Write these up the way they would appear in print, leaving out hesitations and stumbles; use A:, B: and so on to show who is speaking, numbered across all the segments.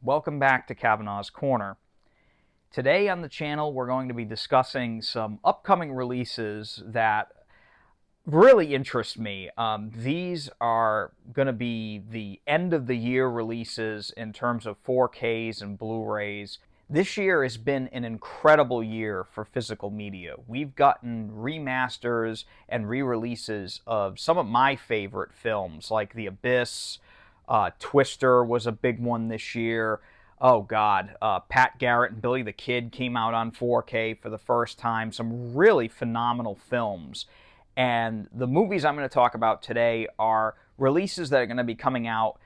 A: Welcome back to Kavanaugh's Corner. Today on the channel we're going to be discussing some upcoming releases that really interest me. These are going to be the end of the year releases in terms of 4Ks and Blu-rays. This year has been an incredible year for physical media. We've gotten remasters and re-releases of some of my favorite films like The Abyss. Twister was a big one this year. Oh God, Pat Garrett and Billy the Kid came out on 4K for the first time. Some really phenomenal films. And the movies I'm going to talk about today are releases that are going to be coming out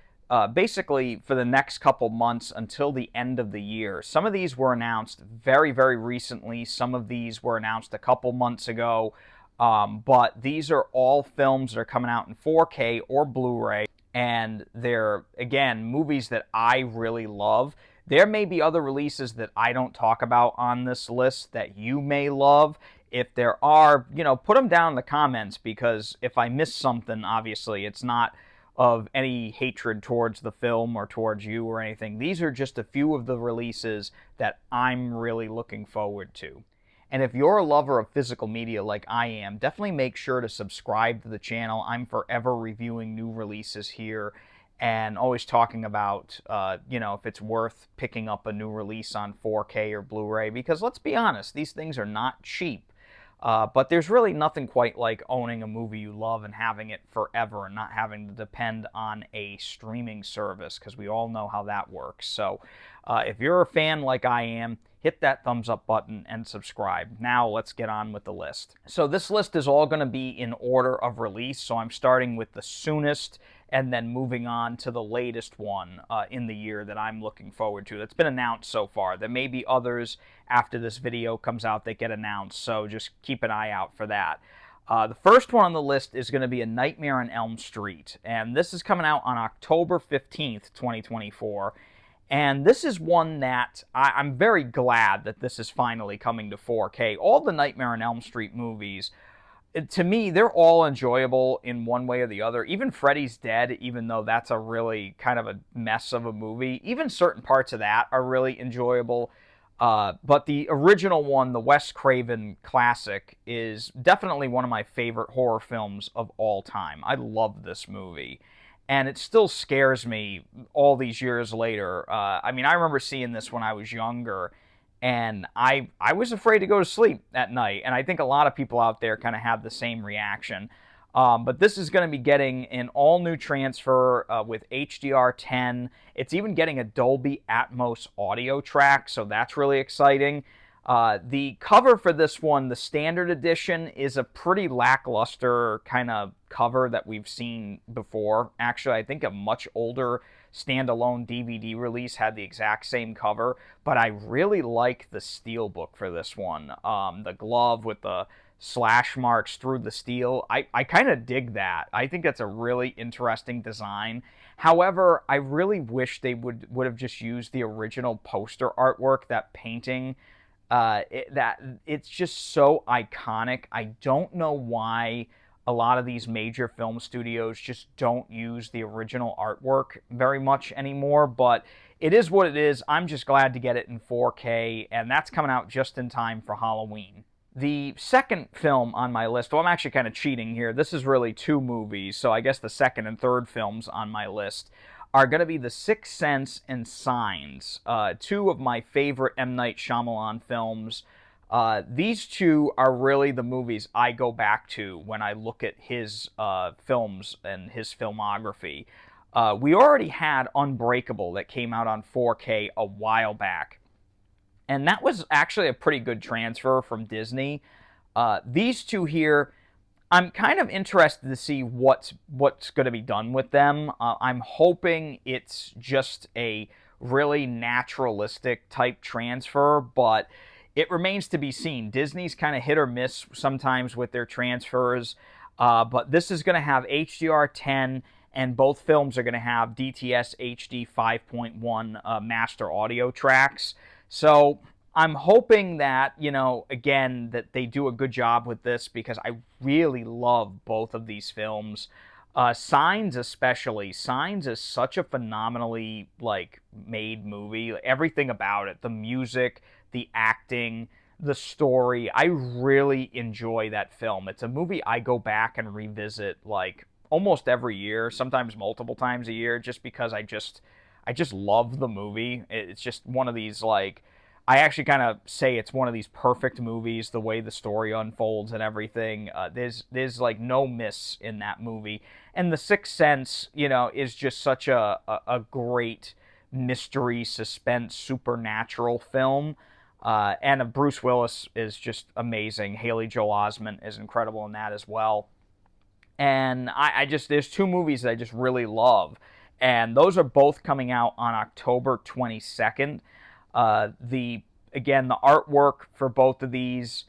A: basically for the next couple months until the end of the year. Some of these were announced very, very recently. Some of these were announced a couple months ago. But these are all films that are coming out in 4K or Blu-ray. And they're, again, movies that I really love. There may be other releases that I don't talk about on this list that you may love. If there are, put them down in the comments, because if I miss something, obviously, it's not of any hatred towards the film or towards you or anything. These are just a few of the releases that I'm really looking forward to. And if you're a lover of physical media like I am, definitely make sure to subscribe to the channel. I'm forever reviewing new releases here and always talking about, if it's worth picking up a new release on 4K or Blu-ray. Because let's be honest, these things are not cheap. But there's really nothing quite like owning a movie you love and having it forever and not having to depend on a streaming service, because we all know how that works. So if you're a fan like I am, hit that thumbs up button and subscribe. Now let's get on with the list. So this list is all going to be in order of release. So I'm starting with the soonest and then moving on to the latest one in the year that I'm looking forward to. That's been announced so far. There may be others after this video comes out that get announced, so just keep an eye out for that. The first one on the list is going to be A Nightmare on Elm Street, and this is coming out on October 15th, 2024. And this is one that I'm very glad that this is finally coming to 4K. All the Nightmare on Elm Street movies, to me, they're all enjoyable in one way or the other. Even Freddy's Dead, even though that's a really kind of a mess of a movie, even certain parts of that are really enjoyable. But the original one, the Wes Craven classic, is definitely one of my favorite horror films of all time. I love this movie. And it still scares me all these years later. I remember seeing this when I was younger, and I was afraid to go to sleep at night. And I think a lot of people out there kind of have the same reaction. But this is going to be getting an all-new transfer with HDR10. It's even getting a Dolby Atmos audio track, so that's really exciting. The cover for this one, the standard edition, is a pretty lackluster kind of cover that we've seen before. Actually, I think a much older standalone DVD release had the exact same cover, but I really like the steelbook for this one. The glove with the slash marks through the steel, I kind of dig that. I think that's a really interesting design. However, I really wish they would have just used the original poster artwork, that painting. It's just so iconic. I don't know why a lot of these major film studios just don't use the original artwork very much anymore, but it is what it is. I'm just glad to get it in 4K, and that's coming out just in time for Halloween. The second film on my list, well, I'm actually kind of cheating here. This is really two movies, so I guess the second and third films on my list are going to be The Sixth Sense and Signs, two of my favorite M. Night Shyamalan films. These two are really the movies I go back to when I look at his films and his filmography. We already had Unbreakable that came out on 4K a while back, and that was actually a pretty good transfer from Disney. These two here, I'm kind of interested to see what's going to be done with them. I'm hoping it's just a really naturalistic type transfer, but it remains to be seen. Disney's kind of hit or miss sometimes with their transfers, but this is going to have HDR10, and both films are going to have DTS HD 5.1 master audio tracks. So I'm hoping that, again, that they do a good job with this, because I really love both of these films. Signs especially. Signs is such a phenomenally, like, made movie. Everything about it, the music, the acting, the story. I really enjoy that film. It's a movie I go back and revisit, like, almost every year, sometimes multiple times a year, just because I just love the movie. It's just one of these, like, I actually kind of say it's one of these perfect movies, the way the story unfolds and everything. There's like no miss in that movie. And The Sixth Sense, is just such a great mystery, suspense, supernatural film. And Bruce Willis is just amazing. Haley Joel Osment is incredible in that as well. And there's two movies that I just really love. And those are both coming out on October 22nd. The artwork for both of these,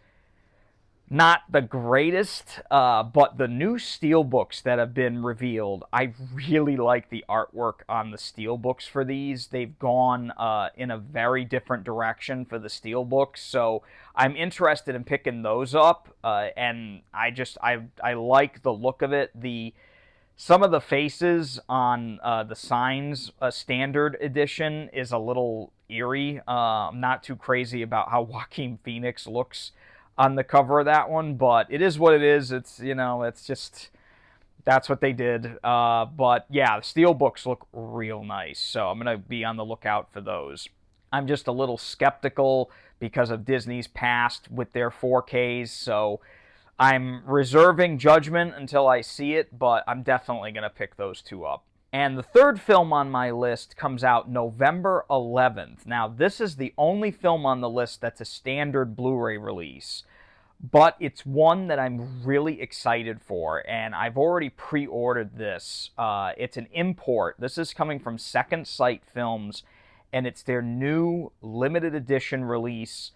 A: not the greatest, but the new steelbooks that have been revealed, I really like the artwork on the steelbooks for these. They've gone in a very different direction for the steelbooks, so I'm interested in picking those up, and I like the look of it. Some of the faces on the Signs standard edition is a little eerie. I'm not too crazy about how Joaquin Phoenix looks on the cover of that one, but it is what it is. It's just, that's what they did. But yeah, the steelbooks look real nice, so I'm going to be on the lookout for those. I'm just a little skeptical because of Disney's past with their 4Ks, so I'm reserving judgment until I see it, but I'm definitely going to pick those two up. And the third film on my list comes out November 11th. Now, this is the only film on the list that's a standard Blu-ray release, but it's one that I'm really excited for, and I've already pre-ordered this. It's an import. This is coming from Second Sight Films, and it's their new limited edition release.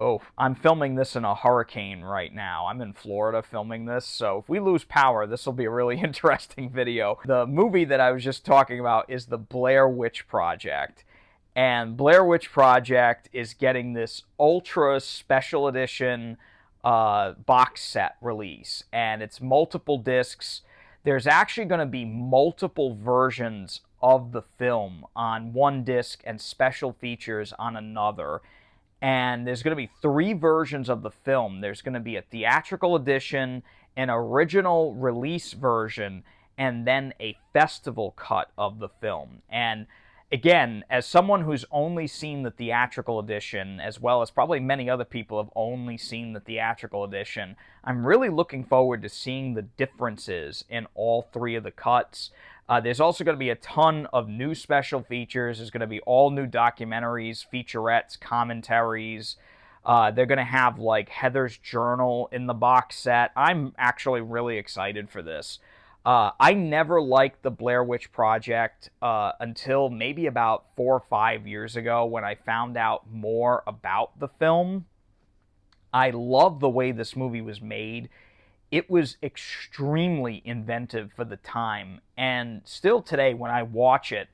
A: Oh, I'm filming this in a hurricane right now. I'm in Florida filming this, so if we lose power, this will be a really interesting video. The movie that I was just talking about is the Blair Witch Project. And Blair Witch Project is getting this ultra special edition box set release. And it's multiple discs. There's actually going to be multiple versions of the film on one disc and special features on another. And there's going to be 3 versions of the film. There's going to be a theatrical edition, an original release version, and then a festival cut of the film. And again, as someone who's only seen the theatrical edition, as well as probably many other people have only seen the theatrical edition, I'm really looking forward to seeing the differences in all 3 of the cuts. There's also going to be a ton of new special features. There's going to be all new documentaries, featurettes, commentaries. They're going to have, like, Heather's Journal in the box set. I'm actually really excited for this. I never liked the Blair Witch Project until maybe about 4 or 5 years ago when I found out more about the film. I love the way this movie was made. It was extremely inventive for the time, and still today when I watch it,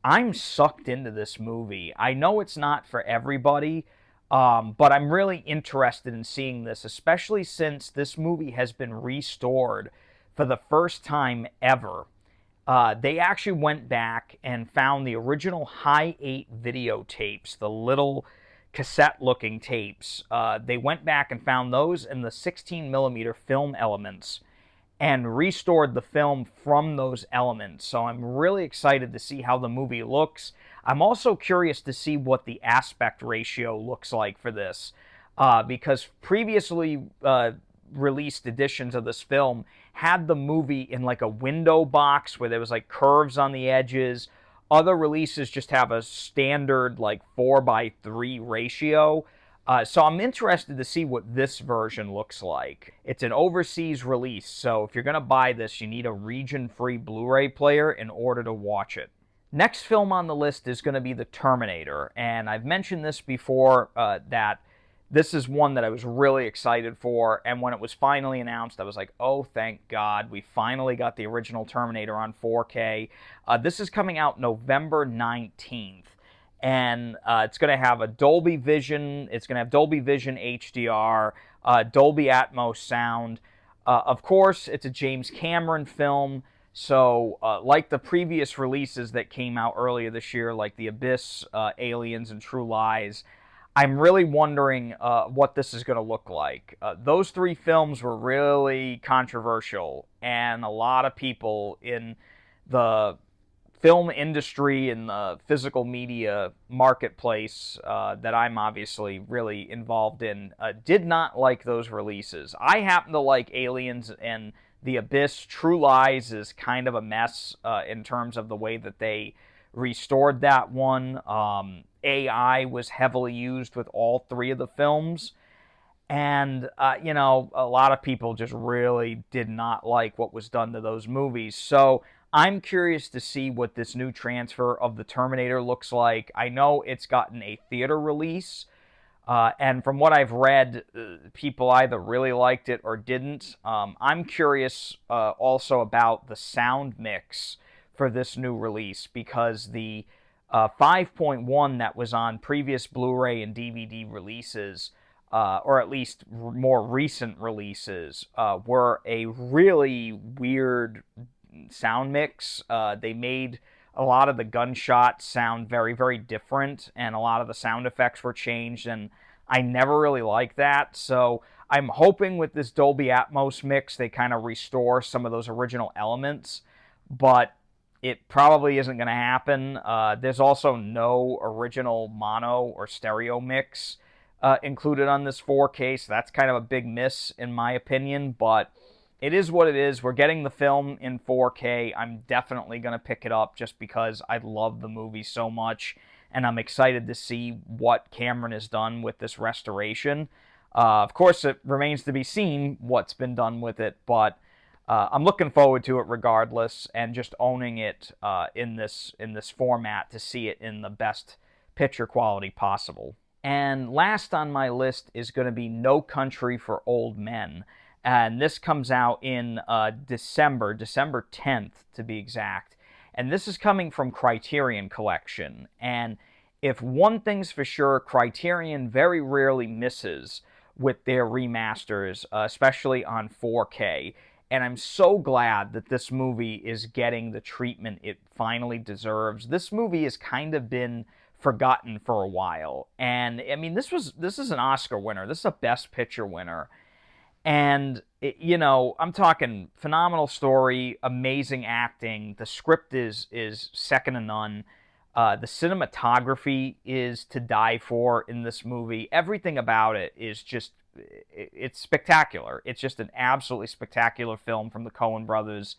A: I'm sucked into this movie. I know it's not for everybody, but I'm really interested in seeing this, especially since this movie has been restored for the first time ever. They actually went back and found the original High 8 videotapes, the little cassette-looking tapes. They went back and found those and the 16mm film elements and restored the film from those elements. So I'm really excited to see how the movie looks. I'm also curious to see what the aspect ratio looks like for this, because previously released editions of this film had the movie in like a window box where there was like curves on the edges. Other releases just have a standard like 4:3 ratio. So I'm interested to see what this version looks like. It's an overseas release, so if you're going to buy this, you need a region-free Blu-ray player in order to watch it. Next film on the list is going to be The Terminator, and I've mentioned this before, that this is one that I was really excited for, and when it was finally announced, I was like, oh, thank God, we finally got the original Terminator on 4K. This is coming out November 19th, and it's going to have a Dolby Vision, it's going to have Dolby Vision HDR, Dolby Atmos sound. Of course, it's a James Cameron film, so like the previous releases that came out earlier this year, like The Abyss, Aliens, and True Lies, I'm really wondering what this is going to look like. Those three films were really controversial, and a lot of people in the film industry and the physical media marketplace that I'm obviously really involved in did not like those releases. I happen to like Aliens and The Abyss. True Lies is kind of a mess in terms of the way that they restored that one. AI was heavily used with all three of the films. And, you know, a lot of people just really did not like what was done to those movies. So I'm curious to see what this new transfer of the Terminator looks like. I know it's gotten a theater release. And from what I've read, people either really liked it or didn't. I'm curious also about the sound mix for this new release because the 5.1 that was on previous Blu-ray and DVD releases, or at least more recent releases, were a really weird sound mix. They made a lot of the gunshots sound very, very different, and a lot of the sound effects were changed, and I never really liked that. So I'm hoping with this Dolby Atmos mix, they kind of restore some of those original elements, but it probably isn't going to happen. There's also no original mono or stereo mix included on this 4K, so that's kind of a big miss in my opinion, but it is what it is. We're getting the film in 4K. I'm definitely going to pick it up just because I love the movie so much, and I'm excited to see what Cameron has done with this restoration. Of course, it remains to be seen what's been done with it, but I'm looking forward to it regardless, and just owning it in this format to see it in the best picture quality possible. And last on my list is going to be No Country for Old Men. And this comes out in December 10th to be exact. And this is coming from Criterion Collection. And if one thing's for sure, Criterion very rarely misses with their remasters, especially on 4K. And I'm so glad that this movie is getting the treatment it finally deserves. This movie has kind of been forgotten for a while. And I mean, this is an Oscar winner. This is a Best Picture winner. And, you know, I'm talking phenomenal story, amazing acting. The script is second to none. The cinematography is to die for in this movie. Everything about it is just, it's spectacular. It's just an absolutely spectacular film from the Coen brothers.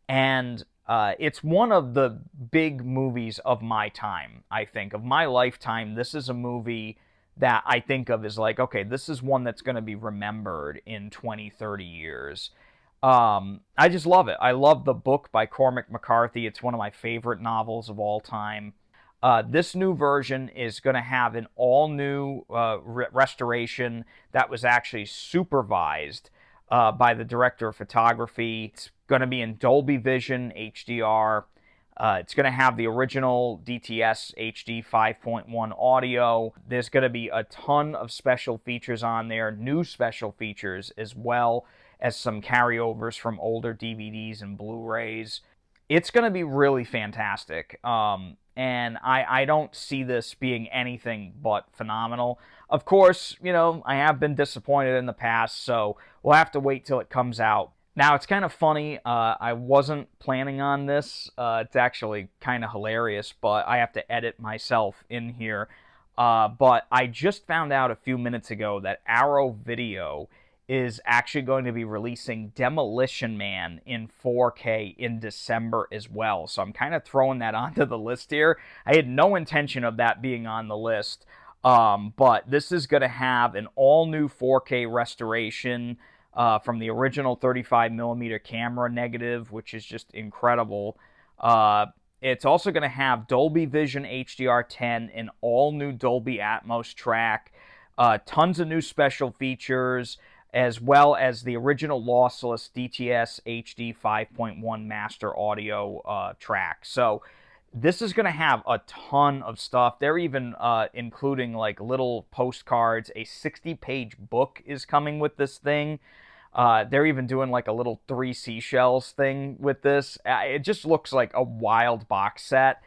A: And it's one of the big movies of my time, I think. Of my lifetime, this is a movie that I think of as like, okay, this is one that's going to be remembered in 20, 30 years. I just love it. I love the book by Cormac McCarthy. It's one of my favorite novels of all time. This new version is going to have an all-new restoration that was actually supervised by the director of photography. It's going to be in Dolby Vision HDR. It's going to have the original DTS HD 5.1 audio. There's going to be a ton of special features on there, new special features, as well as some carryovers from older DVDs and Blu-rays. It's going to be really fantastic, and I don't see this being anything but phenomenal. Of course, you know, I have been disappointed in the past, so we'll have to wait till it comes out. Now, it's kind of funny. I wasn't planning on this. It's actually kind of hilarious, but I have to edit myself in here. But I just found out a few minutes ago that Arrow Video is actually going to be releasing Demolition Man in 4K in December as well. So I'm kind of throwing that onto the list here. I had no intention of that being on the list. But this is going to have an all-new 4K restoration from the original 35mm camera negative, which is just incredible. It's also going to have Dolby Vision HDR10, an all-new Dolby Atmos track, tons of new special features, as well as the original lossless DTS HD 5.1 master audio track. So this is going to have a ton of stuff. They're even including like little postcards. A 60-page book is coming with this thing. They're even doing like a little 3 seashells thing with this. It just looks like a wild box set.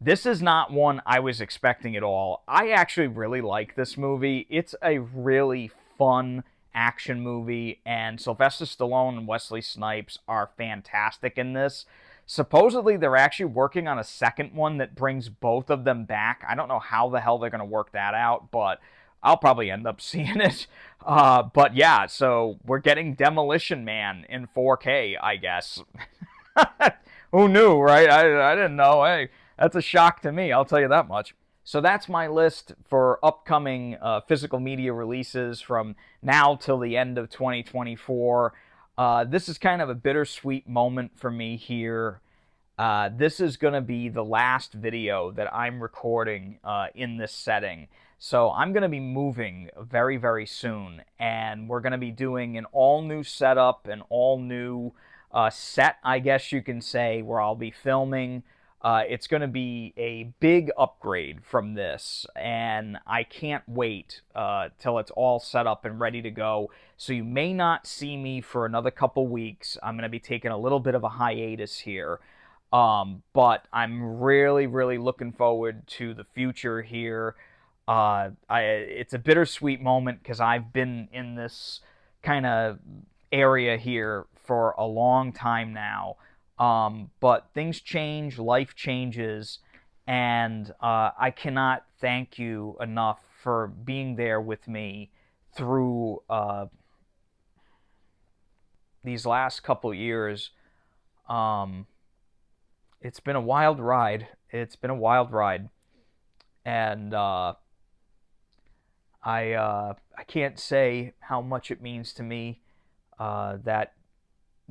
A: This is not one I was expecting at all. I actually really like this movie. It's a really fun action movie, and Sylvester Stallone and Wesley Snipes are fantastic in this. Supposedly, they're actually working on a second one that brings both of them back. I don't know how the hell they're going to work that out, but I'll probably end up seeing it. But yeah, so we're getting Demolition Man in 4K, I guess. Who knew, right? I didn't know. Hey, that's a shock to me, I'll tell you that much. So that's my list for upcoming physical media releases from now till the end of 2024. This is kind of a bittersweet moment for me here. This is going to be the last video that I'm recording in this setting. So I'm going to be moving very, very soon, and we're going to be doing an all-new setup, an all-new set, I guess you can say, where I'll be filming. It's going to be a big upgrade from this, and I can't wait till it's all set up and ready to go. So you may not see me for another couple weeks. I'm going to be taking a little bit of a hiatus here. But I'm really, really looking forward to the future here. It's a bittersweet moment because I've been in this kind of area here for a long time now. But things change, life changes, and I cannot thank you enough for being there with me through these last couple years. It's been a wild ride. It's been a wild ride, and I can't say how much it means to me that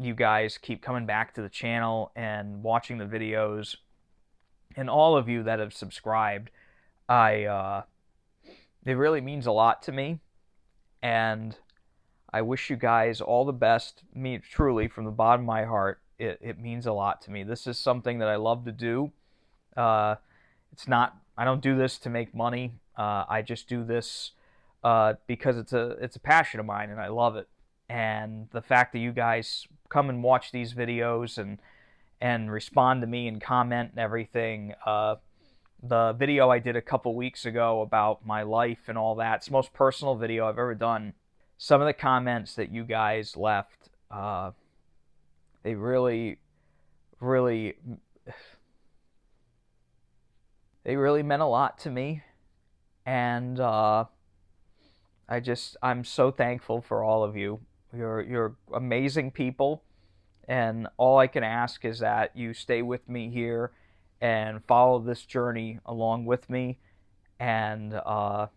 A: you guys keep coming back to the channel and watching the videos, and all of you that have subscribed. It really means a lot to me, and I wish you guys all the best. Me, truly, from the bottom of my heart, it means a lot to me. This is something that I love to do. It's not. I don't do this to make money. I just do this because it's a passion of mine, and I love it. And the fact that you guys come and watch these videos and respond to me and comment and everything. The video I did a couple weeks ago about my life and all that, it's the most personal video I've ever done. Some of the comments that you guys left, they really, really, they really meant a lot to me. And I'm so thankful for all of you. You're amazing people, and all I can ask is that you stay with me here and follow this journey along with me, and I'll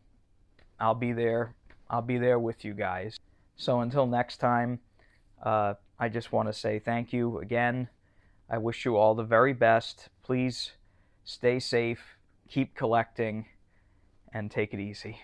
A: be there. I'll be there with you guys. So until next time, I just want to say thank you again. I wish you all the very best. Please stay safe, keep collecting, and take it easy.